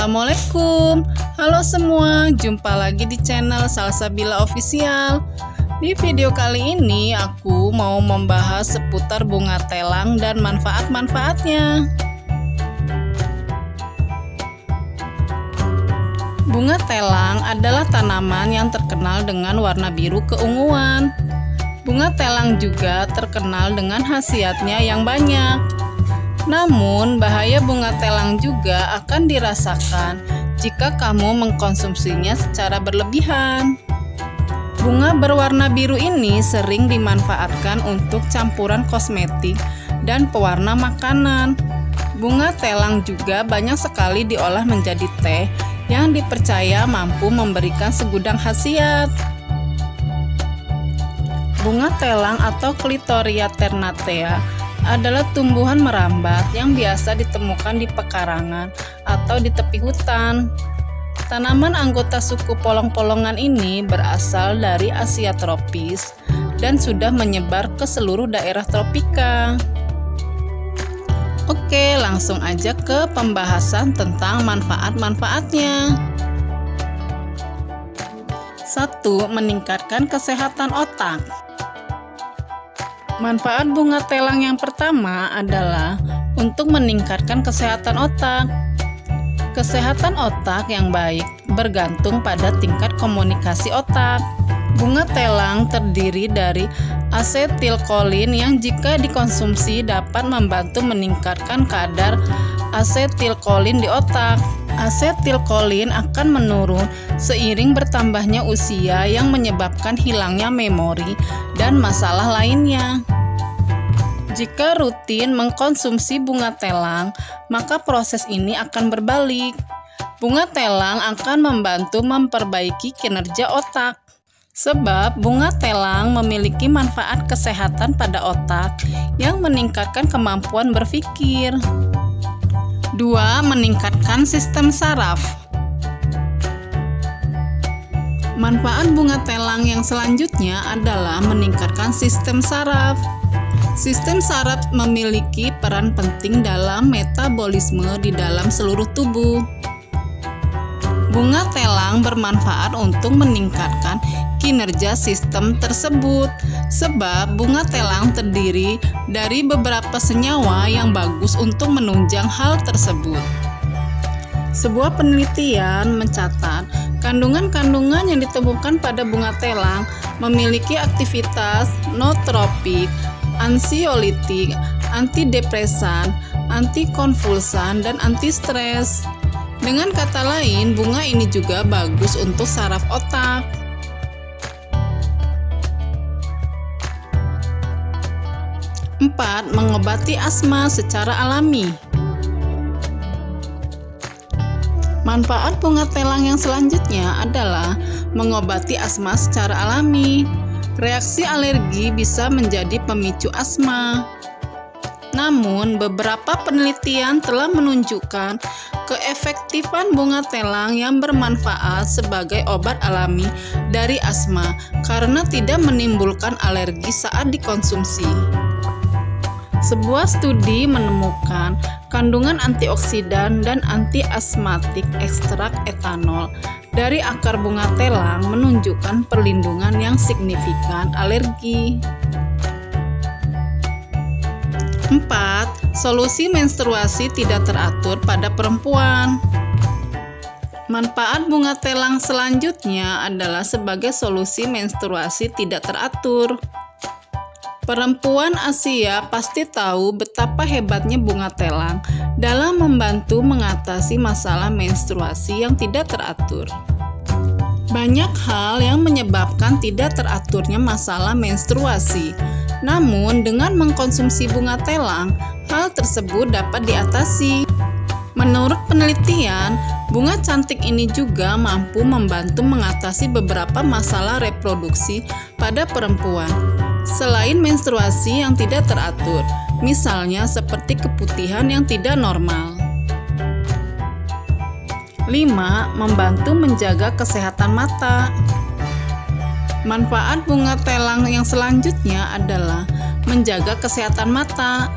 Assalamualaikum. Halo semua, jumpa lagi di channel Salsabila Official. Di video kali ini aku mau membahas seputar bunga telang dan manfaat-manfaatnya. Bunga telang adalah tanaman yang terkenal dengan warna biru keunguan. Bunga telang juga terkenal dengan khasiatnya yang banyak. Namun, bahaya bunga telang juga akan dirasakan jika kamu mengkonsumsinya secara berlebihan. Bunga berwarna biru ini sering dimanfaatkan untuk campuran kosmetik dan pewarna makanan. Bunga telang juga banyak sekali diolah menjadi teh yang dipercaya mampu memberikan segudang khasiat. Bunga telang atau Clitoria ternatea adalah tumbuhan merambat yang biasa ditemukan di pekarangan atau di tepi hutan. Tanaman anggota suku polong-polongan ini berasal dari Asia tropis dan sudah menyebar ke seluruh daerah tropika. Oke, langsung aja ke pembahasan tentang manfaat-manfaatnya. 1. Meningkatkan kesehatan otak. Manfaat bunga telang yang pertama adalah untuk meningkatkan kesehatan otak. Kesehatan otak yang baik bergantung pada tingkat komunikasi otak. Bunga telang terdiri dari asetilkolin yang jika dikonsumsi dapat membantu meningkatkan kadar asetilkolin di otak. Asetilkolin akan menurun seiring bertambahnya usia yang menyebabkan hilangnya memori dan masalah lainnya. Jika rutin mengkonsumsi bunga telang, maka proses ini akan berbalik. Bunga telang akan membantu memperbaiki kinerja otak. Sebab bunga telang memiliki manfaat kesehatan pada otak yang meningkatkan kemampuan berpikir. 2. Meningkatkan sistem saraf. Manfaat bunga telang yang selanjutnya adalah meningkatkan sistem saraf. Sistem saraf memiliki peran penting dalam metabolisme di dalam seluruh tubuh. Bunga telang bermanfaat untuk meningkatkan kinerja sistem tersebut, sebab bunga telang terdiri dari beberapa senyawa yang bagus untuk menunjang hal tersebut. Sebuah penelitian mencatat kandungan-kandungan yang ditemukan pada bunga telang memiliki aktivitas nootropik, ansiolitik, antidepresan, antikonvulsan, dan anti-stres. Dengan kata lain, bunga ini juga bagus untuk saraf otak. 4. Mengobati asma secara alami. Manfaat bunga telang yang selanjutnya adalah mengobati asma secara alami. Reaksi alergi bisa menjadi pemicu asma. Namun, beberapa penelitian telah menunjukkan keefektifan bunga telang yang bermanfaat sebagai obat alami dari asma karena tidak menimbulkan alergi saat dikonsumsi. Sebuah studi menemukan kandungan antioksidan dan antiasmatik ekstrak etanol dari akar bunga telang menunjukkan perlindungan yang signifikan alergi. 4. Solusi menstruasi tidak teratur pada perempuan. Manfaat bunga telang selanjutnya adalah sebagai solusi menstruasi tidak teratur. Perempuan Asia pasti tahu betapa hebatnya bunga telang dalam membantu mengatasi masalah menstruasi yang tidak teratur. Banyak hal yang menyebabkan tidak teraturnya masalah menstruasi. Namun, dengan mengkonsumsi bunga telang, hal tersebut dapat diatasi. Menurut penelitian, bunga cantik ini juga mampu membantu mengatasi beberapa masalah reproduksi pada perempuan. Selain menstruasi yang tidak teratur, misalnya seperti keputihan yang tidak normal. 5. Membantu menjaga kesehatan mata. Manfaat bunga telang yang selanjutnya adalah menjaga kesehatan mata.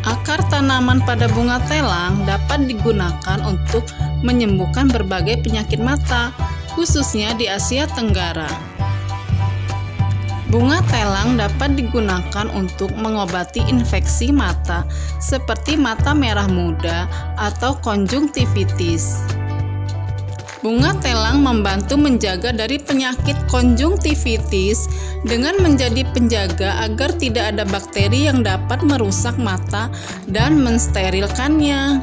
Akar tanaman pada bunga telang dapat digunakan untuk menyembuhkan berbagai penyakit mata, khususnya di Asia Tenggara. Bunga telang dapat digunakan untuk mengobati infeksi mata seperti mata merah muda atau konjungtivitis. Bunga telang membantu menjaga dari penyakit konjungtivitis dengan menjadi penjaga agar tidak ada bakteri yang dapat merusak mata dan mensterilkannya.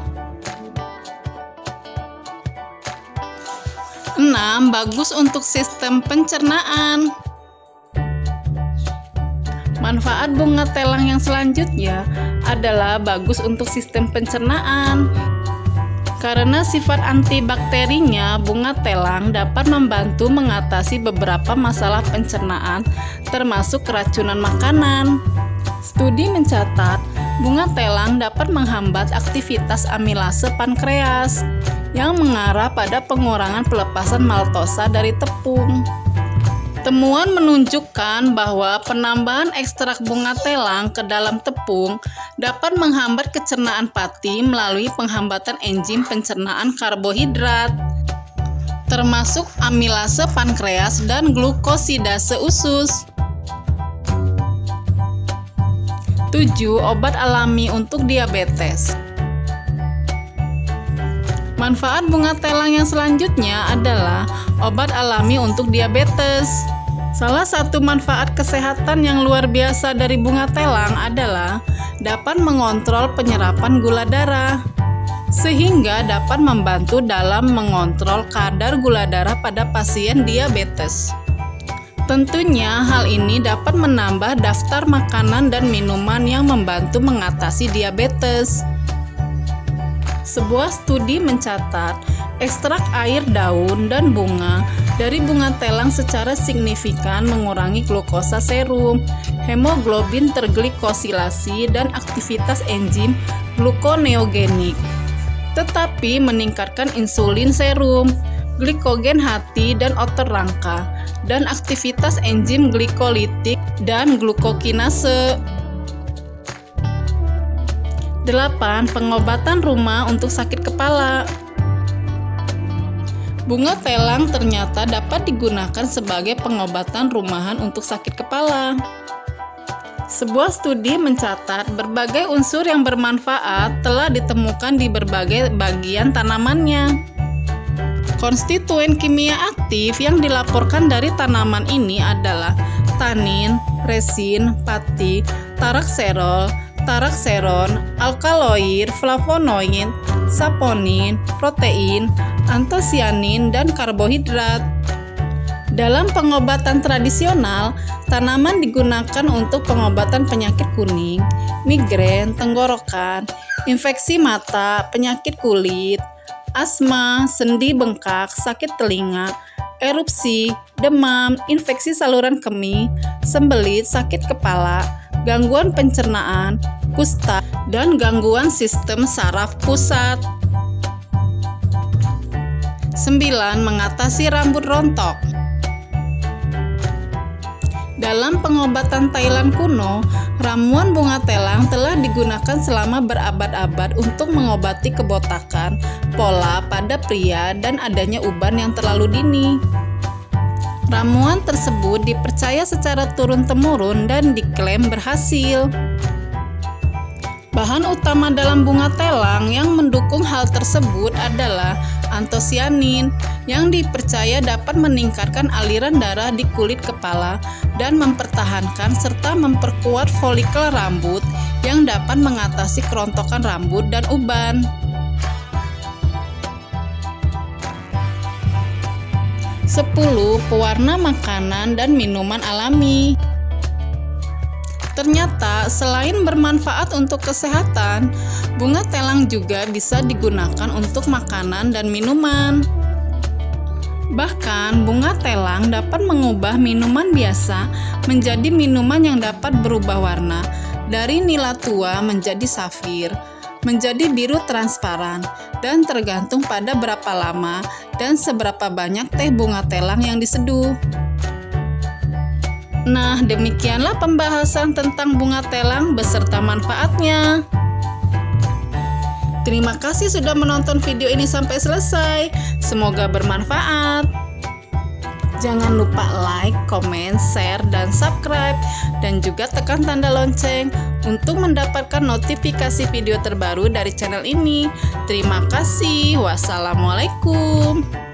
6. Bagus untuk sistem pencernaan. Manfaat bunga telang yang selanjutnya adalah bagus untuk sistem pencernaan. Karena sifat antibakterinya, bunga telang dapat membantu mengatasi beberapa masalah pencernaan, termasuk keracunan makanan. Studi mencatat, bunga telang dapat menghambat aktivitas amilase pankreas yang mengarah pada pengurangan pelepasan maltosa dari tepung. Temuan menunjukkan bahwa penambahan ekstrak bunga telang ke dalam tepung dapat menghambat kecernaan pati melalui penghambatan enzim pencernaan karbohidrat, termasuk amilase pankreas dan glukosidase usus. 7. Obat alami untuk diabetes. Manfaat bunga telang yang selanjutnya adalah obat alami untuk diabetes. Salah satu manfaat kesehatan yang luar biasa dari bunga telang adalah dapat mengontrol penyerapan gula darah, sehingga dapat membantu dalam mengontrol kadar gula darah pada pasien diabetes. Tentunya hal ini dapat menambah daftar makanan dan minuman yang membantu mengatasi diabetes. Sebuah studi mencatat ekstrak air daun dan bunga dari bunga telang secara signifikan mengurangi glukosa serum, hemoglobin terglikosilasi, dan aktivitas enzim gluconeogenik, tetapi meningkatkan insulin serum, glikogen hati dan otot rangka, dan aktivitas enzim glikolitik dan glukokinase. 8. Pengobatan rumah untuk sakit kepala. Bunga telang ternyata dapat digunakan sebagai pengobatan rumahan untuk sakit kepala. Sebuah studi mencatat berbagai unsur yang bermanfaat telah ditemukan di berbagai bagian tanamannya. Konstituen kimia aktif yang dilaporkan dari tanaman ini adalah tanin, resin, pati, tarakserol, tarakseron, alkaloid, flavonoid, saponin, protein, antosianin, dan karbohidrat. Dalam pengobatan tradisional, tanaman digunakan untuk pengobatan penyakit kuning, migrain, tenggorokan, infeksi mata, penyakit kulit, asma, sendi bengkak, sakit telinga, erupsi, demam, infeksi saluran kemih, sembelit, sakit kepala, gangguan pencernaan, kusta, dan gangguan sistem saraf pusat. 9. Mengatasi rambut rontok. Dalam pengobatan Thailand kuno, ramuan bunga telang telah digunakan selama berabad-abad untuk mengobati kebotakan, pola pada pria, dan adanya uban yang terlalu dini. Ramuan tersebut dipercaya secara turun-temurun dan diklaim berhasil. Bahan utama dalam bunga telang yang mendukung hal tersebut adalah antosianin, yang dipercaya dapat meningkatkan aliran darah di kulit kepala dan mempertahankan serta memperkuat folikel rambut yang dapat mengatasi kerontokan rambut dan uban. 10. Pewarna makanan dan minuman alami. Ternyata selain bermanfaat untuk kesehatan, bunga telang juga bisa digunakan untuk makanan dan minuman. Bahkan bunga telang dapat mengubah minuman biasa menjadi minuman yang dapat berubah warna dari nila tua menjadi safir, menjadi biru transparan, dan tergantung pada berapa lama dan seberapa banyak teh bunga telang yang diseduh. Nah, demikianlah pembahasan tentang bunga telang beserta manfaatnya. Terima kasih sudah menonton video ini sampai selesai. Semoga bermanfaat. Jangan lupa like, comment, share, dan subscribe. Dan juga tekan tanda lonceng untuk mendapatkan notifikasi video terbaru dari channel ini. Terima kasih. Wassalamualaikum.